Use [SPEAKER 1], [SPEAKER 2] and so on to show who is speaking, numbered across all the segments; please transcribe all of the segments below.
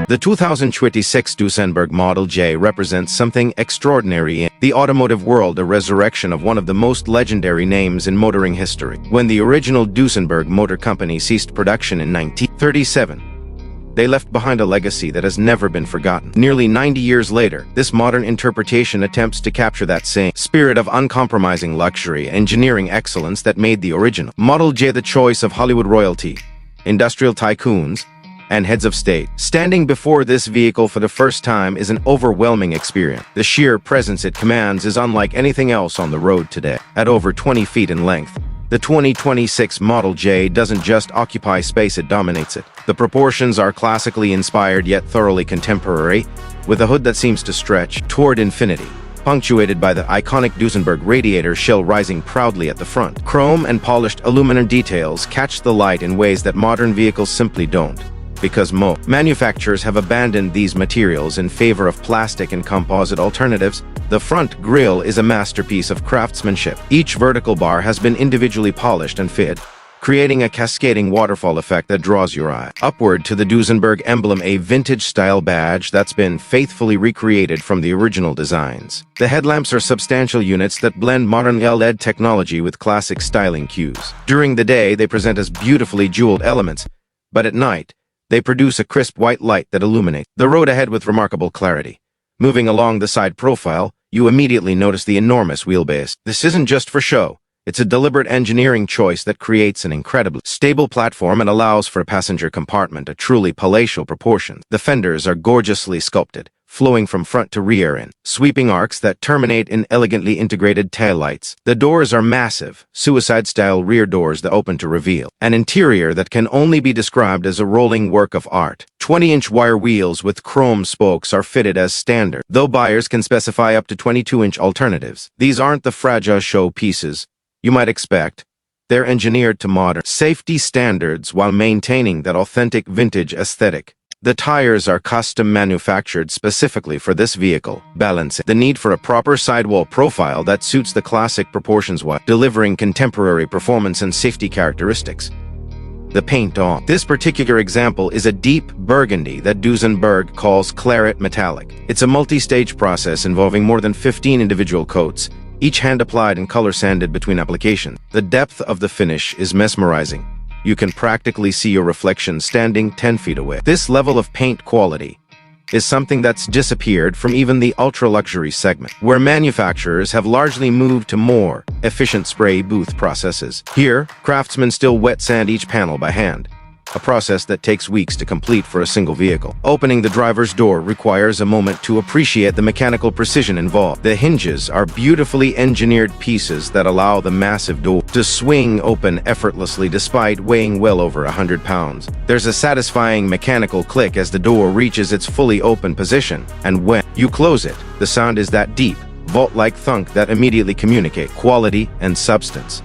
[SPEAKER 1] The 2026 Duesenberg Model J represents something extraordinary in the automotive world, a resurrection of one of the most legendary names in motoring history. When the original Duesenberg Motor Company ceased production in 1937, they left behind a legacy that has never been forgotten. Nearly 90 years later, this modern interpretation attempts to capture that same spirit of uncompromising luxury and engineering excellence that made the original Model J the choice of Hollywood royalty, industrial tycoons, and heads of state. Standing before this vehicle for the first time is an overwhelming experience. The sheer presence it commands is unlike anything else on the road today. At over 20 feet in length, the 2026 Model J doesn't just occupy space, it dominates it. The proportions are classically inspired yet thoroughly contemporary, with a hood that seems to stretch toward infinity, punctuated by the iconic Duesenberg radiator shell rising proudly at the front. Chrome and polished aluminum details catch the light in ways that modern vehicles simply don't, because most manufacturers have abandoned these materials in favor of plastic and composite alternatives. The front grille is a masterpiece of craftsmanship. Each vertical bar has been individually polished and fitted, creating a cascading waterfall effect that draws your eye. Upward to the Duesenberg emblem, a vintage-style badge that's been faithfully recreated from the original designs. The headlamps are substantial units that blend modern LED technology with classic styling cues. During the day, they present as beautifully jeweled elements, but at night, they produce a crisp white light that illuminates the road ahead with remarkable clarity. Moving along the side profile, you immediately notice the enormous wheelbase. This isn't just for show. It's a deliberate engineering choice that creates an incredibly stable platform and allows for a passenger compartment of truly palatial proportions. The fenders are gorgeously sculpted, flowing from front to rear in sweeping arcs that terminate in elegantly integrated taillights. The doors are massive, suicide-style rear doors that open to reveal an interior that can only be described as a rolling work of art. 20-inch wire wheels with chrome spokes are fitted as standard, though buyers can specify up to 22-inch alternatives. These aren't the fragile show pieces you might expect. They're engineered to modern safety standards while maintaining that authentic vintage aesthetic. The tires are custom manufactured specifically for this vehicle, balancing the need for a proper sidewall profile that suits the classic proportions while delivering contemporary performance and safety characteristics. The paint on this particular example is a deep burgundy that Duesenberg calls claret metallic. It's a multi-stage process involving more than 15 individual coats, each hand-applied and color-sanded between applications. The depth of the finish is mesmerizing. You can practically see your reflection standing 10 feet away. This level of paint quality is something that's disappeared from even the ultra-luxury segment, where manufacturers have largely moved to more efficient spray booth processes. Here, craftsmen still wet sand each panel by hand, a process that takes weeks to complete for a single vehicle. Opening the driver's door requires a moment to appreciate the mechanical precision involved. The hinges are beautifully engineered pieces that allow the massive door to swing open effortlessly despite weighing well over 100 pounds. There's a satisfying mechanical click as the door reaches its fully open position, and when you close it, the sound is that deep, vault-like thunk that immediately communicates quality and substance.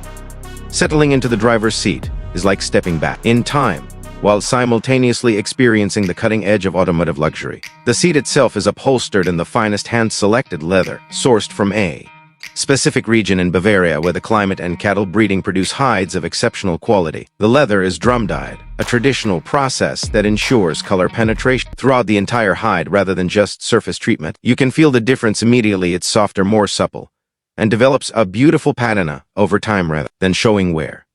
[SPEAKER 1] Settling into the driver's seat is like stepping back in time, while simultaneously experiencing the cutting edge of automotive luxury. The seat itself is upholstered in the finest hand-selected leather, sourced from a specific region in Bavaria where the climate and cattle breeding produce hides of exceptional quality. The leather is drum-dyed, a traditional process that ensures color penetration throughout the entire hide rather than just surface treatment. You can feel the difference immediately. It's softer, more supple, and develops a beautiful patina over time rather than showing wear.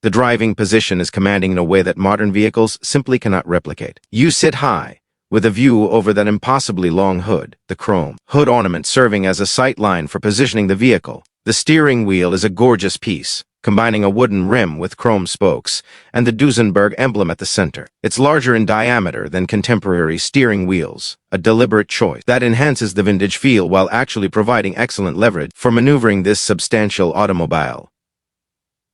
[SPEAKER 1] The driving position is commanding in a way that modern vehicles simply cannot replicate. You sit high, with a view over that impossibly long hood, the chrome hood ornament serving as a sight line for positioning the vehicle. The steering wheel is a gorgeous piece, combining a wooden rim with chrome spokes and the Duesenberg emblem at the center. It's larger in diameter than contemporary steering wheels, a deliberate choice that enhances the vintage feel while actually providing excellent leverage for maneuvering this substantial automobile.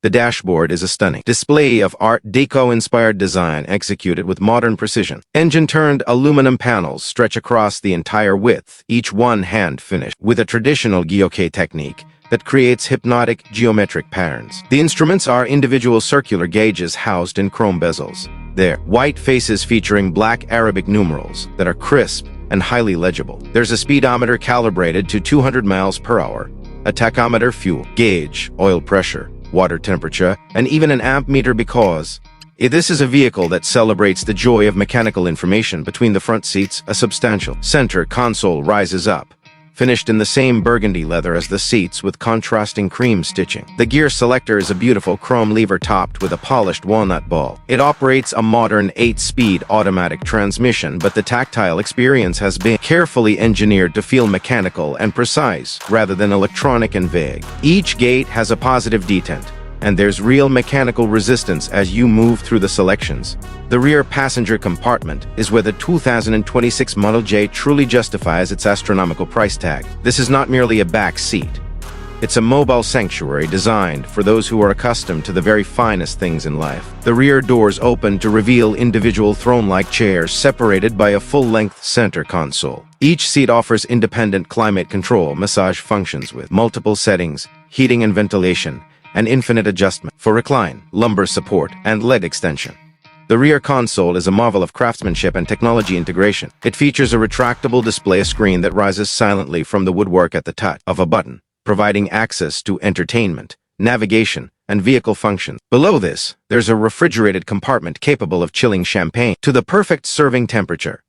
[SPEAKER 1] The dashboard is a stunning display of Art Deco-inspired design executed with modern precision. Engine-turned aluminum panels stretch across the entire width, each one hand-finished with a traditional guilloche technique that creates hypnotic geometric patterns. The instruments are individual circular gauges housed in chrome bezels. Their white faces featuring black Arabic numerals that are crisp and highly legible. There's a speedometer calibrated to 200 miles per hour, a tachometer, fuel gauge, oil pressure, water temperature, and even an amp meter because this is a vehicle that celebrates the joy of mechanical information. Between the front seats, a substantial center console rises up, finished in the same burgundy leather as the seats with contrasting cream stitching. The gear selector is a beautiful chrome lever topped with a polished walnut ball. It operates a modern 8-speed automatic transmission, but the tactile experience has been carefully engineered to feel mechanical and precise rather than electronic and vague. Each gate has a positive detent, and there's real mechanical resistance as you move through the selections. The rear passenger compartment is where the 2026 Model J truly justifies its astronomical price tag. This is not merely a back seat. It's a mobile sanctuary designed for those who are accustomed to the very finest things in life. The rear doors open to reveal individual throne-like chairs separated by a full-length center console. Each seat offers independent climate control massage functions with multiple settings, heating and ventilation, and infinite adjustment for recline, lumbar support, and leg extension. The rear console is a marvel of craftsmanship and technology integration. It features a retractable display screen that rises silently from the woodwork at the touch of a button, providing access to entertainment, navigation, and vehicle functions. Below this, there's a refrigerated compartment capable of chilling champagne to the perfect serving temperature,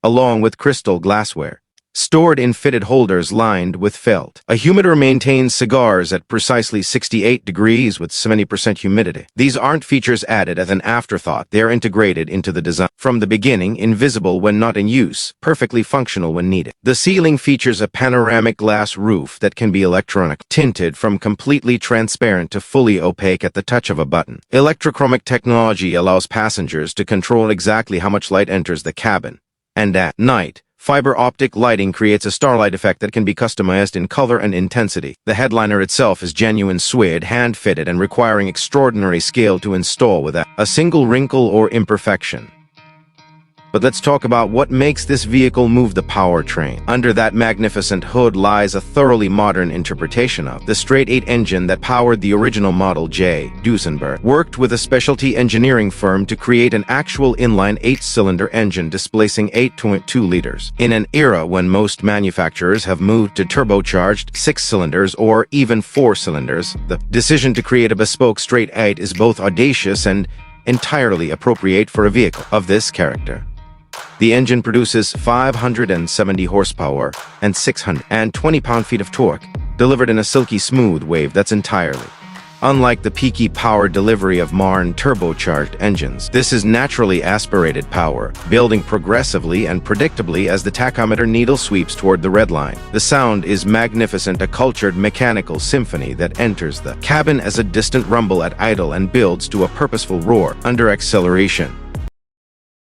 [SPEAKER 1] along with crystal glassware, stored in fitted holders lined with felt. A humidor maintains cigars at precisely 68 degrees with 70% humidity. These aren't features added as an afterthought. They're integrated into the design. From the beginning, invisible when not in use, perfectly functional when needed. The ceiling features a panoramic glass roof that can be electronic tinted from completely transparent to fully opaque at the touch of a button. Electrochromic technology allows passengers to control exactly how much light enters the cabin. And at night, fiber optic lighting creates a starlight effect that can be customized in color and intensity. The headliner itself is genuine suede, hand-fitted, and requiring extraordinary skill to install without a single wrinkle or imperfection. But let's talk about what makes this vehicle move: the powertrain. Under that magnificent hood lies a thoroughly modern interpretation of the straight-8 engine that powered the original Model J. Duesenberg worked with a specialty engineering firm to create an actual inline 8-cylinder engine displacing 8.2 liters. In an era when most manufacturers have moved to turbocharged 6 cylinders or even 4 cylinders, the decision to create a bespoke straight-8 is both audacious and entirely appropriate for a vehicle of this character. The engine produces 570 horsepower and 620 pound-feet of torque, delivered in a silky smooth wave that's entirely unlike the peaky power delivery of modern turbocharged engines. This is naturally aspirated power, building progressively and predictably as the tachometer needle sweeps toward the red line. The sound is magnificent, a cultured mechanical symphony that enters the cabin as a distant rumble at idle and builds to a purposeful roar under acceleration.